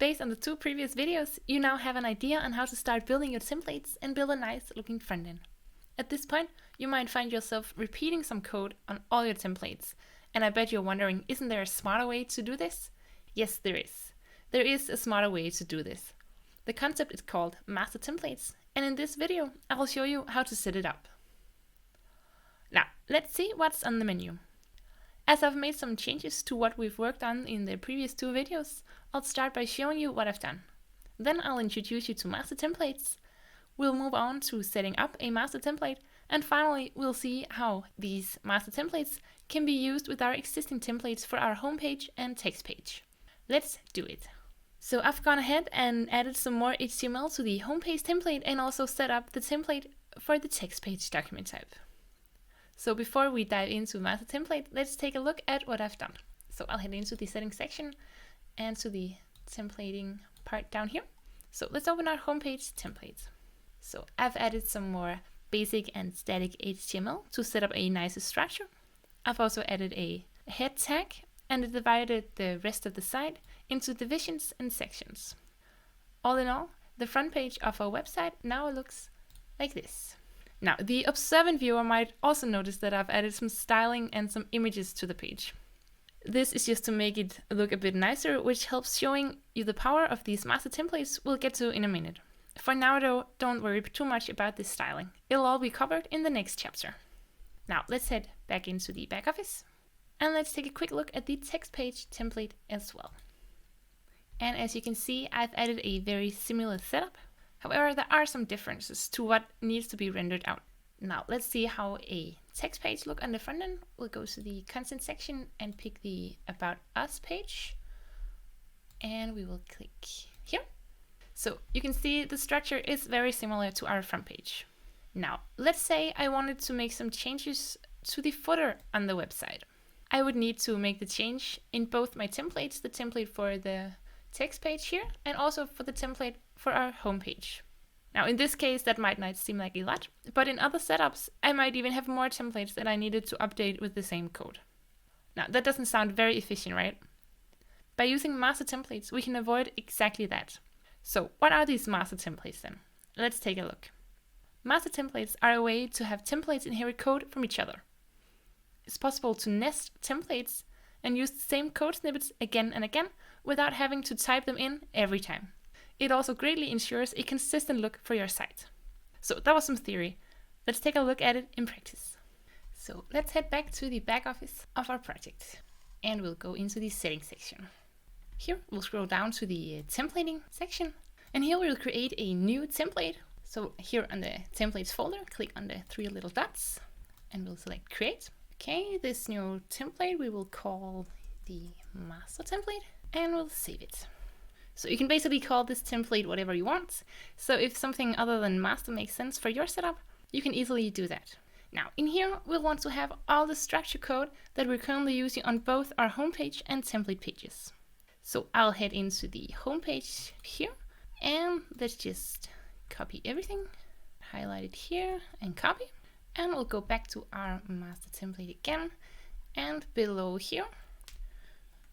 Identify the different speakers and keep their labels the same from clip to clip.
Speaker 1: Based on the 2 previous videos, you now have an idea on how to start building your templates and build a nice looking front end. At this point, you might find yourself repeating some code on all your templates, and I bet you're wondering, isn't there a smarter way to do this? Yes, there is. There is a smarter way to do this. The concept is called master templates, and in this video, I will show you how to set it up. Now, let's see what's on the menu. As I've made some changes to what we've worked on in the previous 2 videos, I'll start by showing you what I've done. Then I'll introduce you to master templates. We'll move on to setting up a master template, and finally we'll see how these master templates can be used with our existing templates for our homepage and text page. Let's do it. So I've gone ahead and added some more HTML to the homepage template and also set up the template for the text page document type. So before we dive into master template, let's take a look at what I've done. So I'll head into the settings section and to the templating part down here. So let's open our homepage template. So I've added some more basic and static HTML to set up a nice structure. I've also added a head tag and divided the rest of the site into divisions and sections. All in all, the front page of our website now looks like this. Now, the observant viewer might also notice that I've added some styling and some images to the page. This is just to make it look a bit nicer, which helps showing you the power of these master templates we'll get to in a minute. For now though, don't worry too much about this styling. It'll all be covered in the next chapter. Now, let's head back into the back office and let's take a quick look at the text page template as well. And as you can see, I've added a very similar setup. However, there are some differences to what needs to be rendered out. Now, let's see how a text page looks on the front end. We'll go to the content section and pick the About Us page. And we will click here. So you can see the structure is very similar to our front page. Now, let's say I wanted to make some changes to the footer on the website. I would need to make the change in both my templates, the template for the text page here, and also for the template for our homepage. Now, in this case, that might not seem like a lot, but in other setups, I might even have more templates that I needed to update with the same code. Now, that doesn't sound very efficient, right? By using master templates, we can avoid exactly that. So, what are these master templates then? Let's take a look. Master templates are a way to have templates inherit code from each other. It's possible to nest templates and use the same code snippets again and again without having to type them in every time. It also greatly ensures a consistent look for your site. So that was some theory. Let's take a look at it in practice. So let's head back to the back office of our project and we'll go into the settings section. Here we'll scroll down to the templating section and here we'll create a new template. So here on the templates folder, click on the 3 little dots and we'll select create. Okay, this new template we will call the master template and we'll save it. So you can basically call this template whatever you want. So if something other than master makes sense for your setup, you can easily do that. Now in here, we'll want to have all the structure code that we're currently using on both our homepage and template pages. So I'll head into the homepage here and let's just copy everything, highlight it here and copy. And we'll go back to our master template again and below here,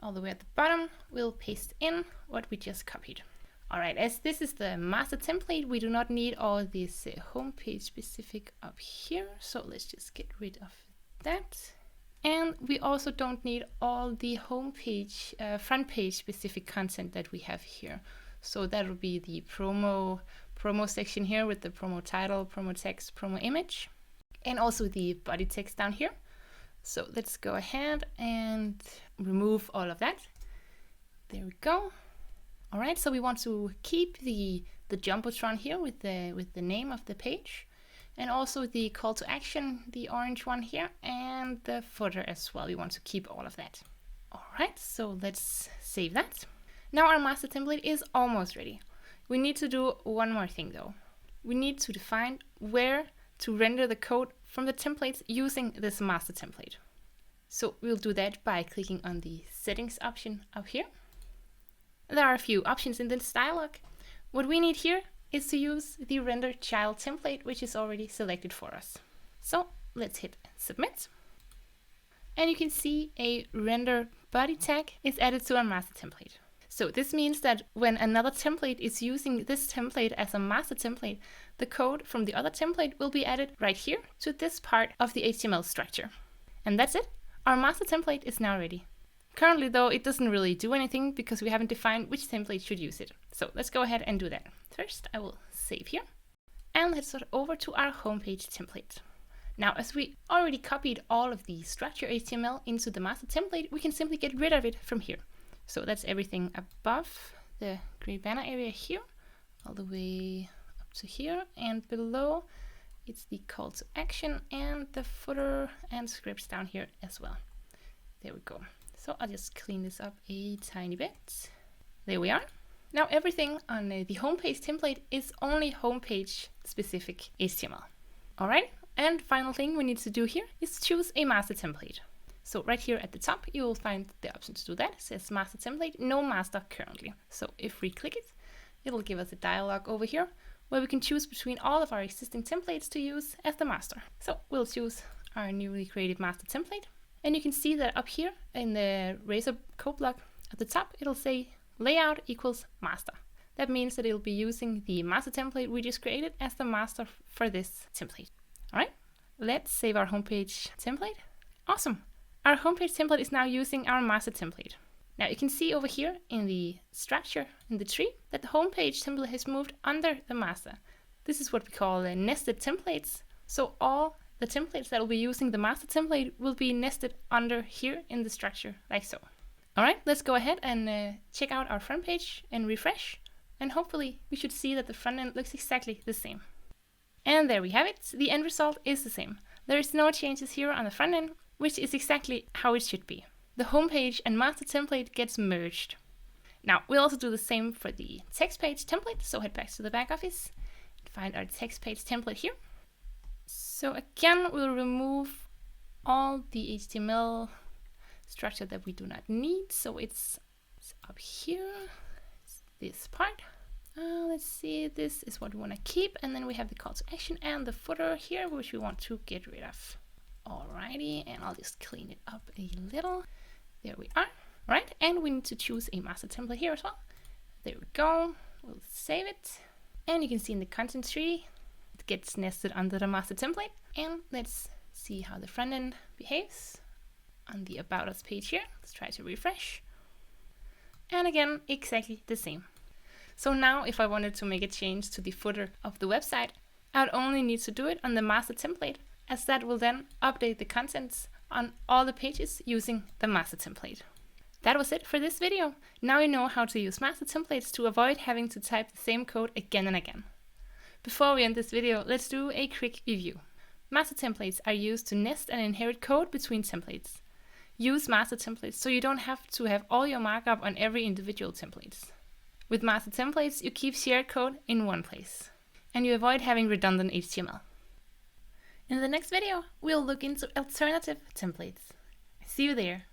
Speaker 1: all the way at the bottom, we'll paste in what we just copied. All right, as this is the master template, we do not need all this homepage specific up here. So let's just get rid of that. And we also don't need all the homepage, front page specific content that we have here. So that will be the promo section here with the promo title, promo text, promo image, and also the body text down here. So let's go ahead and remove all of that. There we go. All right, so we want to keep the jumbotron here with the name of the page, and also the call to action, the orange one here, and the footer as well. We want to keep all of that. All right, so let's save that. Now our master template is almost ready. We need to do one more thing though. We need to define where to render the code from the templates using this master template. So we'll do that by clicking on the settings option up here. There are a few options in this dialog. What we need here is to use the render child template, which is already selected for us. So let's hit submit. And you can see a render body tag is added to our master template. So this means that when another template is using this template as a master template, the code from the other template will be added right here to this part of the HTML structure. And that's it. Our master template is now ready. Currently though, it doesn't really do anything because we haven't defined which template should use it. So let's go ahead and do that. First, I will save here. And let's head over to our homepage template. Now, as we already copied all of the structure HTML into the master template, we can simply get rid of it from here. So that's everything above the gray banner area here, all the way up to here, and below it's the call to action and the footer and scripts down here as well. There we go. So I'll just clean this up a tiny bit. There we are. Now everything on the homepage template is only homepage specific HTML. All right. And final thing we need to do here is choose a master template. So right here at the top, you will find the option to do that. It says master template, no master currently. So if we click it, it'll give us a dialog over here where we can choose between all of our existing templates to use as the master. So we'll choose our newly created master template. And you can see that up here in the razor code block at the top, it'll say layout equals master. That means that it'll be using the master template we just created as the master for this template. All right, let's save our homepage template. Awesome. Our homepage template is now using our master template. Now you can see over here in the structure in the tree that the homepage template has moved under the master. This is what we call nested templates. So all the templates that will be using the master template will be nested under here in the structure, like so. All right, let's go ahead and check out our front page and refresh. And hopefully we should see that the front end looks exactly the same. And there we have it. The end result is the same. There is no changes here on the front end, which is exactly how it should be. The homepage and master template gets merged. Now, we'll also do the same for the text page template. So head back to the back office and find our text page template here. So again, we'll remove all the HTML structure that we do not need. So it's up here, it's this part. Let's see, this is what we want to keep. And then we have the call to action and the footer here, which we want to get rid of. Alrighty, and I'll just clean it up a little. There we are. Right, and we need to choose a master template here as well. There we go. We'll save it. And you can see in the content tree, it gets nested under the master template. And let's see how the front end behaves on the About Us page here. Let's try to refresh. And again, exactly the same. So now if I wanted to make a change to the footer of the website, I'd only need to do it on the master template, as that will then update the contents on all the pages using the master template. That was it for this video. Now you know how to use master templates to avoid having to type the same code again and again. Before we end this video, let's do a quick review. Master templates are used to nest and inherit code between templates. Use master templates so you don't have to have all your markup on every individual template. With master templates, you keep shared code in one place, and you avoid having redundant HTML. In the next video, we'll look into alternative templates. See you there.